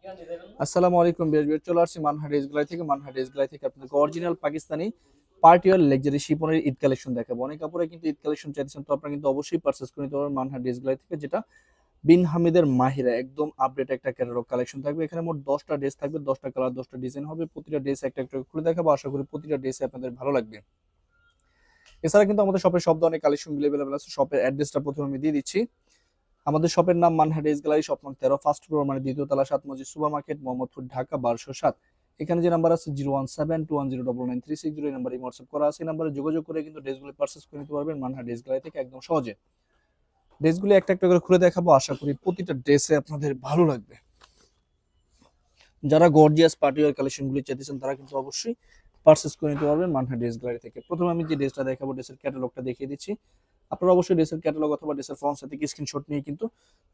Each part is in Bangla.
আসসালামু আলাইকুম বিয়ার চলে আসছি মানহাট ড্রেস গ্যালারি থেকে। মানহাট ড্রেস গ্যালারি থেকে আপনাদের original Pakistani party wear luxury শিপনের ঈদ কালেকশন দেখাবো। অনেক কাপড়ে কিন্তু ঈদ কালেকশন চাইছেন, তো আপনারা কিন্তু অবশ্যই পারচেজ করে নিতে পারবেন মানহাট ড্রেস গ্যালারি থেকে, যেটা বিন হামিদের মাহিরা একদম আপডেট একটা ক্যাটালগ কালেকশন থাকবে। এখানে মোট 10টা ড্রেস থাকবে, 10টা কালার, 10টা ডিজাইন হবে। প্রতিটা ড্রেস একটা একটা খুলে দেখাবো, আশা করি প্রতিটা ড্রেসে আপনাদের ভালো লাগবে। এছাড়া কিন্তু আমাদের শপে সব ধরনের কালেকশন অ্যাভেলেবল আছে। শপের অ্যাড্রেসটা প্রথমে আমি দিয়ে দিচ্ছি। আমাদের শপের নাম মানহাট ড্রেস গ্যালারি, শপ নং 13, ফার্স্ট ফ্লোর মানে দ্বিতীয় তলা, 7 মসজিদ সুপার মার্কেট, মোহাম্মদপুর, ঢাকা 1207। এখানে যে নাম্বার আছে 01721099360, এই নাম্বারে হোয়াটসঅ্যাপ করা আছে। এই নাম্বারে যোগাযোগ করে কিন্তু ড্রেসগুলো পারচেজ করে নিতে পারবেন মানহাট ড্রেস গ্যালারি থেকে একদম সহজে। ড্রেসগুলো একটা একটা করে খুলে দেখাবো, আশা করি প্রতিটা ড্রেসে আপনাদের ভালো লাগবে। যারা গর্জিয়াস পার্টি ওয়্যার কালেকশনগুলি চাইতেছেন তারা কিন্তু অবশ্যই পারচেজ করে নিতে পারবেন মানহাট ড্রেস গ্যালারি থেকে। প্রথমে আমি যে ড্রেসটা দেখাবো, ড্রেসের ক্যাটালগটা দেখিয়ে দিচ্ছি। আপনারা অবশ্যই ড্রেসের ক্যাটালগ অথবা ড্রেসের ফ্রন্ট সাইড থেকে স্ক্রিনশট নিয়ে কিন্তু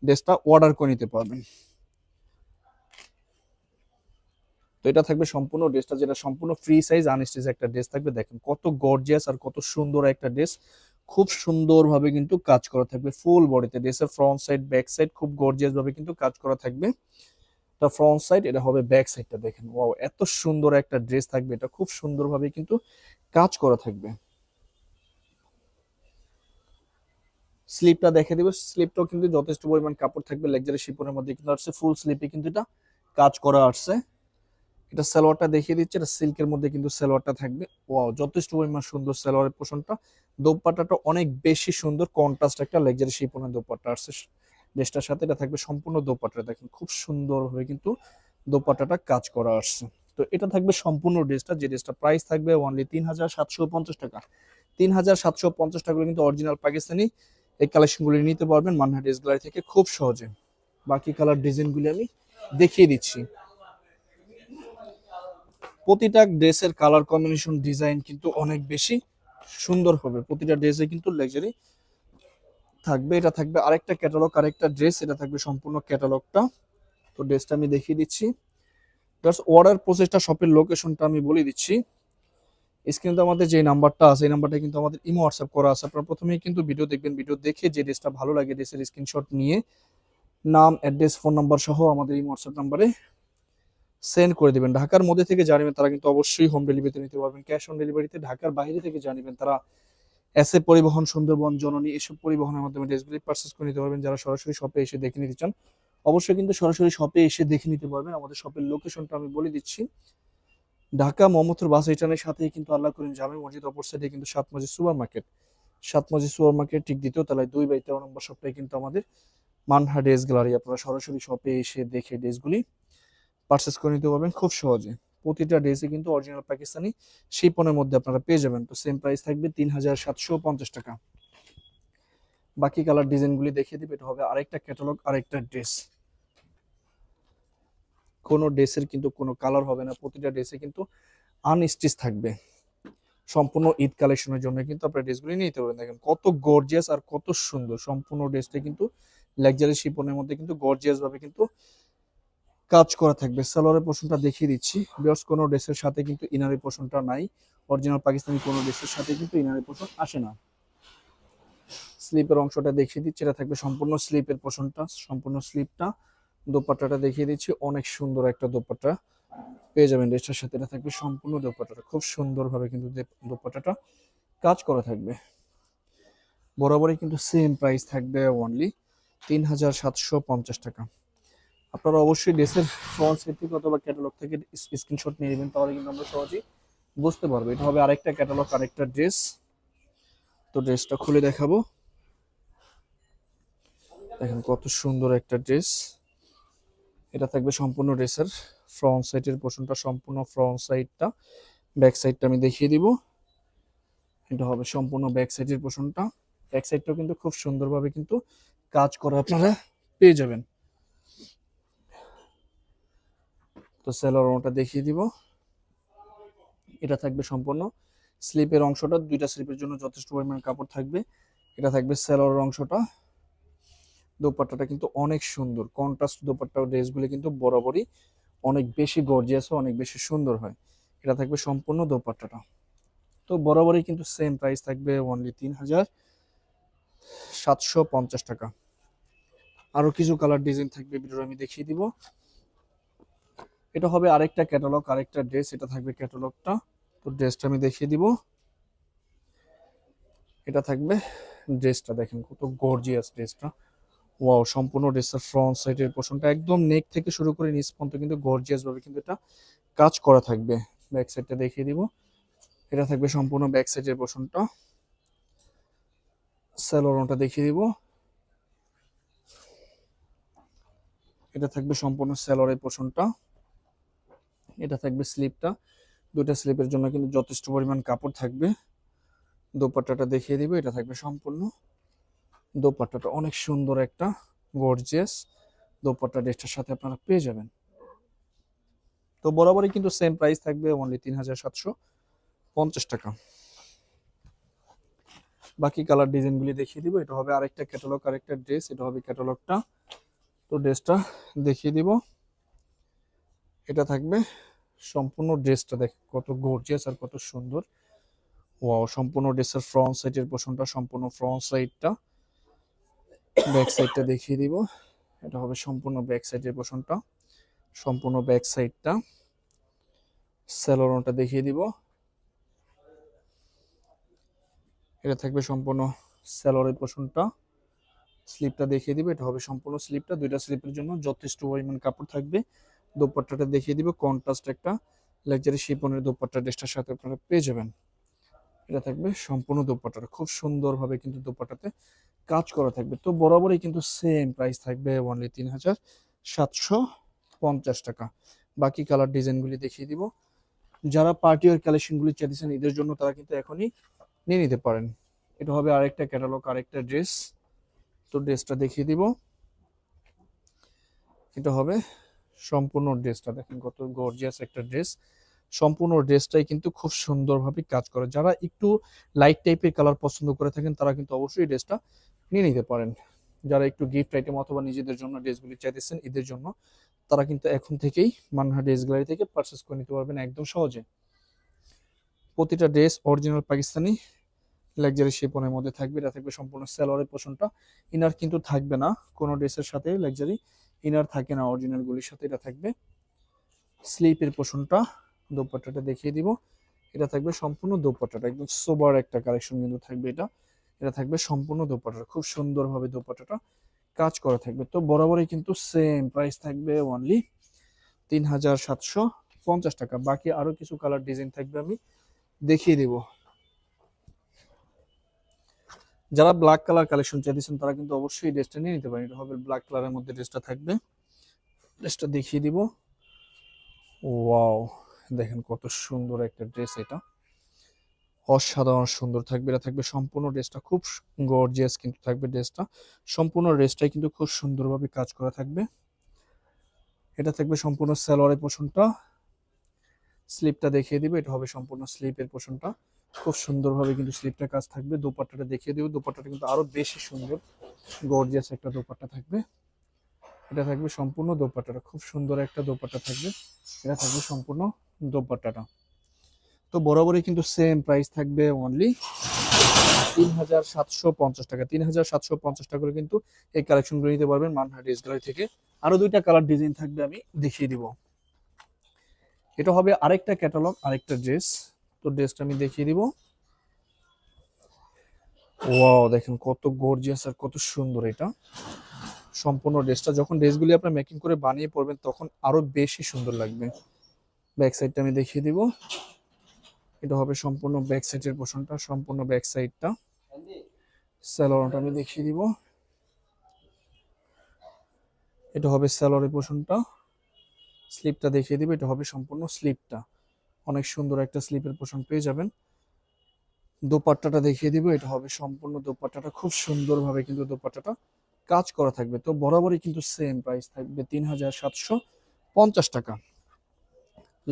ড্রেসটা অর্ডার করে নিতে পারবেন। তো এটা থাকবে সম্পূর্ণ ড্রেসটা, যেটা সম্পূর্ণ ফ্রি সাইজ আনস্টিচ একটা ড্রেস থাকবে। দেখেন কত গর্জিয়াস আর কত সুন্দর একটা ড্রেস, খুব সুন্দরভাবে কিন্তু কাজ করা থাকবে ফুল বডিতে। ড্রেসের ফ্রন্ট সাইড ব্যাক সাইড খুব গর্জিয়াস ভাবে কিন্তু কাজ করা থাকবে। এটা ফ্রন্ট সাইড, এটা হবে ব্যাক সাইডটা। দেখেন ওয়াও, এত সুন্দর একটা ড্রেস থাকবে, এটা খুব সুন্দরভাবে কিন্তু কাজ করা থাকবে। স্লিপটা দেখে দিব, স্লিপটাও কিন্তু যথেষ্ট পরিমাণ কাপড় থাকবে, লাক্সারি শিপনের মধ্যে কিন্তু আসছে। ফুল স্লিপে কিন্তু এটা কাজ করা আসছে। এটা সালোয়ারটা দেখিয়ে দিচ্ছে, এটা সিল্কের মধ্যে কিন্তু সালোয়ারটা থাকবে। ওয়াও, যথেষ্ট পরিমাণ সুন্দর সালোয়ারের পোষণটা। দোপাট্টাটা অনেক বেশি সুন্দর, কন্ট্রাস্ট একটা লাক্সারি শিপনের দোপাট্টা আসছে ড্রেসটার সাথে। এটা থাকবে সম্পূর্ণ দোপাট্টা, দেখেন খুব সুন্দর ভাবে কিন্তু দোপাট্টাটা কাজ করা আসছে। তো এটা থাকবে সম্পূর্ণ ড্রেসটা, যে ড্রেসটা প্রাইস থাকবে অনলি 3750 টাকা। 3750 টাকা কিন্তু অরিজিনাল পাকিস্তানি এই কালেকশনগুলি নিতে পারবেন মান্না ড্রেস গ্যালারি থেকে খুব সহজে। বাকি কালার ডিজাইনগুলি আমি দেখিয়ে দিচ্ছি। প্রতিটা ড্রেসের কালার কম্বিনেশন ডিজাইন কিন্তু অনেক বেশি সুন্দর হবে। প্রতিটা ড্রেসে কিন্তু লাক্সারি থাকবে। এটা থাকবে আরেকটা ক্যাটালগ, আরেকটা ড্রেস, এটা থাকবে সম্পূর্ণ ক্যাটালগটা। তো ড্রেসটা আমি দেখিয়ে দিচ্ছি। জাস্ট অর্ডার প্রসেসটা, শপের লোকেশনটা আমি বলে দিচ্ছি। স্ক্রিনে তো আমাদের যে নাম্বারটা আছে, এই নাম্বারটা কিন্তু আমাদের ইমো হোয়াটসঅ্যাপ করা আছে। আপনারা প্রথমেই কিন্তু ভিডিও দেখবেন, ভিডিও দেখে যে ড্রেসটা ভালো লাগে ড্রেসের স্ক্রিনশট নিয়ে নাম, অ্যাড্রেস, ফোন নাম্বার সহ আমাদের ইমো হোয়াটসঅ্যাপ নাম্বারে সেন্ড করে দিবেন। ঢাকার মধ্যে থেকে জানিবেন তারা কিন্তু অবশ্যই হোম ডেলিভারিতে নিতে পারবেন। ক্যাশ অন ডেলিভারিতে ঢাকার বাইরে থেকে জানিবেন তারা এসএ পরিবহন, সুন্দরবন, জননী এসব পরিবহনের মাধ্যমে ড্রেসগুলি পারচেজ করে নিতে পারবেন। যারা সরাসরি শপে এসে দেখে নিতে চান অবশ্যই কিন্তু সরাসরি শপে এসে দেখে নিতে পারবেন। আমাদের শপের লোকেশনটা আমি বলে দিচ্ছি। ঢাকা মোহাম্মদপুর বাস স্ট্যান্ডের সাথেই কিন্তু আল্লাহ করিম জামে মসজিদ, অপর সাইডে কিন্তু 7 মসজিদ সুপার মার্কেট। 7 মসজিদ সুপার মার্কেট ঠিক দ্বিতীয় তলায় 2/13 নম্বর শপটাই কিন্তু আমাদের মানহা ড্রেস গ্যালারি। আপনারা সরাসরি শপে এসে দেখে ড্রেসগুলি পারচেজ করে নিতে পারবেন খুব সহজে। প্রতিটা ড্রেসে কিন্তু অরিজিনাল পাকিস্তানি শিপনের মধ্যে আপনারা পেয়ে যাবেন। তো সেম প্রাইস থাকবে 3750 টাকা। বাকি কালার ডিজাইনগুলি দেখিয়ে দিবে। এটা হবে আরেকটা ক্যাটালগ, আরেকটা ড্রেস। কোনো ড্রেসের কিন্তু কোনো কালার হবে না, প্রতিটা ড্রেসে কিন্তু আনস্টিচ থাকবে। সম্পূর্ণ ঈদ কালেকশনের জন্য কিন্তু আপনার ড্রেসগুলি নিতে পারবেন। দেখেন কত গর্জিয়াস আর কত সুন্দর, সম্পূর্ণ ড্রেসটা কিন্তু লাক্সারি শিপনের মধ্যে কিন্তু গর্জিয়াস ভাবে কিন্তু কাজ করা থাকবে। সালোয়ারের পোর্শনটা দেখিয়ে দিচ্ছি। বিয়ার্স, কোনো ড্রেসের সাথে কিন্তু ইনারি পোর্শনটা নাই। অরিজিনাল পাকিস্তানি কোনো ড্রেসের সাথে কিন্তু ইনারি পোর্শন আসে না। স্লিপের অংশটা দেখিয়ে দিচ্ছি, এটা থাকবে সম্পূর্ণ স্লিপের পোর্শনটা, সম্পূর্ণ স্লিপটা। দোপাট্টাটা দেখিয়ে দিচ্ছি, অনেক সুন্দর একটা দোপাট্টা পেয়ে যাবেন ড্রেসটার সাথে। এটা থাকবে সম্পূর্ণ দোপাট্টাটা, খুব সুন্দরভাবে কিন্তু দোপাট্টাটা কাজ করা থাকবে। বরাবরই কিন্তু সেম প্রাইস থাকবে অনলি 3750 টাকা। আপনারা অবশ্যই ড্রেসের ফ্রন্ট সাইড থেকে অথবা ক্যাটালগ থেকে স্ক্রিনশট নিয়ে নেবেন, তাহলে কিন্তু আমরা সহজেই বুঝতে পারবো। এটা হবে আরেকটা ক্যাটালগ, আরেকটা ড্রেস। তো ড্রেসটা খুলে দেখাবো। দেখেন কত সুন্দর একটা ড্রেস। এটা থাকবে সম্পূর্ণ ড্রেসের ফ্রন্ট সাইডের পোর্শনটা, সম্পূর্ণ ফ্রন্ট সাইডটা। ব্যাক সাইডটা আমি দেখিয়ে দিব। এটা হবে সম্পূর্ণ ব্যাক সাইডের পোর্শনটা। ব্যাক সাইডটাও কিন্তু খুব সুন্দরভাবে কিন্তু কাজ করা আপনারা পেয়ে যাবেন। তো সেলার ওটা দেখিয়ে দিব। এটা থাকবে সম্পূর্ণ স্লিপের অংশটা, দুইটা স্লিপের জন্য যথেষ্ট পরিমাণ কাপড় থাকবে। এটা থাকবে সেলার অংশটা। দোপাট্টাটা কিন্তু অনেক সুন্দর, কন্ট্রাস্ট দোপাট্টা। ড্রেসগুলি কিন্তু বরাবরই অনেক বেশি গর্জিয়াস, অনেক বেশি সুন্দর হয়। এটা থাকবে সম্পূর্ণ দোপাট্টাটা। তো বরাবরই কিন্তু সেম প্রাইস থাকবে অনলি 3750 টাকা। আরো কিছু কালার ডিজাইন থাকবে, ভিডিও আমি দেখিয়ে দিব। এটা হবে আরেকটা ক্যাটালগ, আরেকটা ড্রেস, এটা থাকবে ক্যাটালগটা। তো ড্রেসটা আমি দেখিয়ে দিব। এটা থাকবে ড্রেসটা, দেখেন কত গর্জিয়াস ড্রেসটা। ওয়াও, সম্পূর্ণ ড্রেসের ফ্রন্ট সাইডের পোর্শনটা একদম নেক থেকে শুরু করে নিচ পর্যন্ত কিন্তু গর্জিয়াস ভাবে কিন্তু এটা কাজ করা থাকবে। ব্যাক সাইডটা দেখিয়ে দিব। এটা থাকবে সম্পূর্ণ ব্যাক সাইডের পোর্শনটা। স্যালোরনটা দেখিয়ে দিব। এটা থাকবে সম্পূর্ণ স্যালোরের পোর্শনটা। এটা থাকবে স্লিপটা, দুইটা স্লিপের জন্য কিন্তু যথেষ্ট পরিমাণ কাপড় থাকবে। দোপাট্টাটা দেখিয়ে দিব। এটা থাকবে সম্পূর্ণ দোপাট্টাটা, অনেক সুন্দর একটা গর্জিয়াস দোপাট্টা ড্রেসটার সাথে আপনারা পেয়ে যাবেন। তো বরাবরই কিন্তু সেম প্রাইস থাকবে, অনলি 3750 টাকা। বাকি কালার ডিজাইনগুলি দেখিয়ে দিব। এটা হবে আরেকটা ক্যাটালগ, আরেকটা ড্রেস, এটা হবে ক্যাটালগটা। তো ড্রেসটা দেখিয়ে দিব। এটা থাকবে সম্পূর্ণ ড্রেসটা, দেখ কত গর্জিয়াস আর কত সুন্দর। ওয়াও, সম্পূর্ণ ড্রেসের ফ্রন্ট সাইডের পোর্শনটা, সম্পূর্ণ ফ্রন্ট সাইডটা। ব্যাক সাইডটা দেখিয়ে দিব। এটা হবে সম্পূর্ণ ব্যাক সাইডের পোর্শনটা, সম্পূর্ণ ব্যাক সাইডটা। স্যালোরনটা দেখিয়ে দিব। এটা থাকবে সম্পূর্ণ স্যালোরের পোর্শনটা। স্লিপটা দেখিয়ে দিব। এটা হবে সম্পূর্ণ স্লিপটা, দুইটা স্লিপের জন্য যথেষ্ট পরিমাণ কাপড় থাকবে। দোপাট্টাটা দেখিয়ে দিব। কন্ট্রাস্ট একটা লাক্সারি শিফনের দোপাট্টা ড্রেসটার সাথে আপনারা পেয়ে যাবেন। এটা থাকবে সম্পূর্ণ দোপাট্টাটা, খুব সুন্দরভাবে কিন্তু দোপাট্টাতে কাজ করা থাকবে। তো বরাবরই কিন্তু সেম প্রাইস থাকবে, অনলি 3750 টাকা। বাকি কালার ডিজাইনগুলি দেখিয়ে দিব। যারা পার্টি ওয়ার কালেকশনগুলি চাইছেন ঈদের জন্য, তারা কিন্তু এখনই নিয়ে নিতে পারেন। এটা হবে আরেকটা ক্যাটালগ, আরেকটা ড্রেস। তো ড্রেসটা দেখিয়ে দিব। এটা হবে সম্পূর্ণ ড্রেসটা, দেখেন কত গর্জিয়াস একটা ড্রেস। সম্পূর্ণ ড্রেসটাই কিন্তু খুব সুন্দরভাবে কাজ করে। যারা একটু লাইট টাইপের কালার পছন্দ করে থাকেন, তারা কিন্তু অবশ্যই ড্রেসটা নিয়ে নিতে পারেন। যারা একটু গিফট আইটেম অথবা নিজেদের জন্য ড্রেসগুলি চাইতেছেন ঈদের জন্য, তারা কিন্তু এখন থেকেই মান্না ড্রেস গ্যালারি থেকে পারচেস করে নিতে পারবেন একদম সহজে। প্রতিটা ড্রেস অরিজিনাল পাকিস্তানি লাক্সারি শিফনের মধ্যে থাকবে। এটা থাকবে সম্পূর্ণ সালোয়ারের পোর্শনটা। ইনার কিন্তু থাকবে না, কোনো ড্রেসের সাথে লাক্সারি ইনার থাকে না অরিজিনাল গুলির সাথে। এটা থাকবে স্লিপের পোর্শনটা। দোপাট্টাটা দেখিয়ে দিব। এটা থাকবে সম্পূর্ণ দোপাট্টাটা, একদম সোবার একটা কালেকশন কিন্তু থাকবে এটা। এটা থাকবে সম্পূর্ণ দোপাট্টা, খুব সুন্দরভাবে দোপাট্টাটা কাজ করা থাকবে। তো বরাবরই কিন্তু সেম প্রাইস থাকবে, অনলি 3750 টাকা। বাকি আরো কিছু কালার ডিজাইন থাকবে, আমি দেখিয়ে দিব। যারা ব্ল্যাক কালার কালেকশন চাইছেন, তারা কিন্তু অবশ্যই ড্রেসটা নিয়ে নিতে পারেন। এটা হবে ব্ল্যাক কালারের মধ্যে ড্রেসটা থাকবে। ড্রেসটা দেখিয়ে দিব। ওয়াও, দেখেন কত সুন্দর একটা ড্রেস, এটা অসাধারণ সুন্দর থাকবে। এটা থাকবে সম্পূর্ণ ড্রেসটা খুব গর্জিয়াস কিন্তু থাকবে ড্রেসটা। সম্পূর্ণ ড্রেসটাই কিন্তু খুব সুন্দরভাবে কাজ করা থাকবে। এটা থাকবে সম্পূর্ণ সালোয়ারের পোর্শনটা। স্লিপটা দেখিয়ে দিবে। এটা হবে সম্পূর্ণ স্লিপের পোর্শনটা, খুব সুন্দরভাবে কিন্তু স্লিপটা কাজ থাকবে। দোপাট্টাটা দেখিয়ে দেবো। দোপাট্টাটা কিন্তু আরো বেশি সুন্দর, গর্জিয়াস একটা দোপাট্টা থাকবে। এটা থাকবে সম্পূর্ণ দোপাট্টাটা, খুব সুন্দর একটা দোপাট্টা থাকবে। এটা থাকবে সম্পূর্ণ দোপাট্টাটা। তো বরাবরই কিন্তু সেম প্রাইস থাকবে, অনলি 3750 টাকা। 3750 টাকা করে কিন্তু এই কালেকশনগুলো নিতে পারবেন মান্না ড্রেস গ্যালারি থেকে। আরো দুইটা কালার ডিজাইন থাকবে, আমি দেখিয়ে দিব। এটা হবে আরেকটা ক্যাটালগ, আরেকটা ড্রেস। তো ড্রেসটা আমি দেখিয়ে দিব। ওয়াও, দেখেন কত গর্জিয়াস আর কত সুন্দর এটা। সম্পূর্ণ ড্রেসটা যখন ড্রেসগুলি আপনার মেকিং করে বানিয়ে পড়বেন, তখন আরো বেশি সুন্দর লাগবে। ব্যাক সাইডটা আমি দেখিয়ে দিব। এটা হবে সম্পূর্ণ ব্যাক সাইডের পোর্শনটা, সম্পূর্ণ ব্যাক সাইডটা। স্যালোয়ারটা আমি দেখিয়ে দিব। এটা হবে স্যালোয়ারের পোর্শনটা। স্লিপটা দেখিয়ে দিব। এটা হবে সম্পূর্ণ স্লিপটা, অনেক সুন্দর একটা স্লিপের পোর্শন পেয়ে যাবেন। দোপাট্টাটা দেখিয়ে দিব। এটা হবে সম্পূর্ণ দোপাট্টাটা, খুব সুন্দরভাবে কিন্তু দোপাট্টাটা কাজ করা থাকবে। তো বরাবরই কিন্তু সেম প্রাইস থাকবে, 3750 টাকা।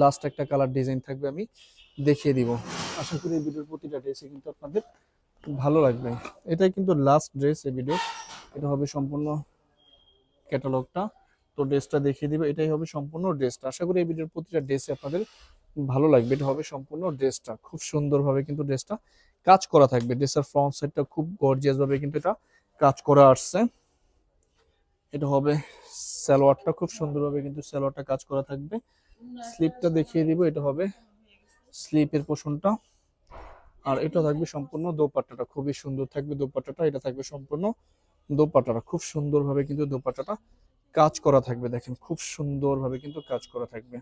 লাস্ট একটা কালার ডিজাইন থাকবে, আমি দেখিয়ে দিব। আশা করি এই ভিডিওর প্রতিটা ড্রেসে কিন্তু আপনাদের ভালো লাগবে। এটাই কিন্তু লাস্ট ড্রেস এই ভিডিও। এটা হবে সম্পূর্ণ ক্যাটালগটা। তো ড্রেসটা দেখিয়ে দিবে। এটাই হবে সম্পূর্ণ ড্রেসটা। আশা করি এই ভিডিওর প্রতিটা ড্রেসে আপনাদের ভালো লাগবে। এটা হবে সম্পূর্ণ ড্রেসটা, খুব সুন্দরভাবে কিন্তু ড্রেসটা কাজ করা থাকবে। ড্রেসের ফ্রন্ট সাইডটা খুব গর্জিয়াস ভাবে কিন্তু এটা কাজ করা আসছে। এটা হবে সালোয়ারটা, খুব সুন্দরভাবে কিন্তু সালোয়ারটা কাজ করা থাকবে। স্লিপটা দেখিয়ে দিব, এটা হবে স্লিপের পোর্শনটা। আর এটা থাকবে সম্পূর্ণ দোপাট্টাটা, খুবই সুন্দর থাকবে দোপাট্টাটা। এটা থাকবে সম্পূর্ণ দোপাট্টাটা, খুব সুন্দরভাবে কিন্তু দোপাট্টাটা কাজ করা থাকবে। দেখেন খুব সুন্দরভাবে কিন্তু কাজ করা থাকবে।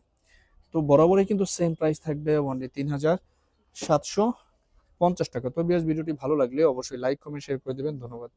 তো বরাবরই কিন্তু সেম প্রাইস থাকবে অনলি 3750 টাকা। তো বিয়াস, ভিডিওটি ভালো লাগলে অবশ্যই লাইক কমেন্ট শেয়ার করে দিবেন। ধন্যবাদ।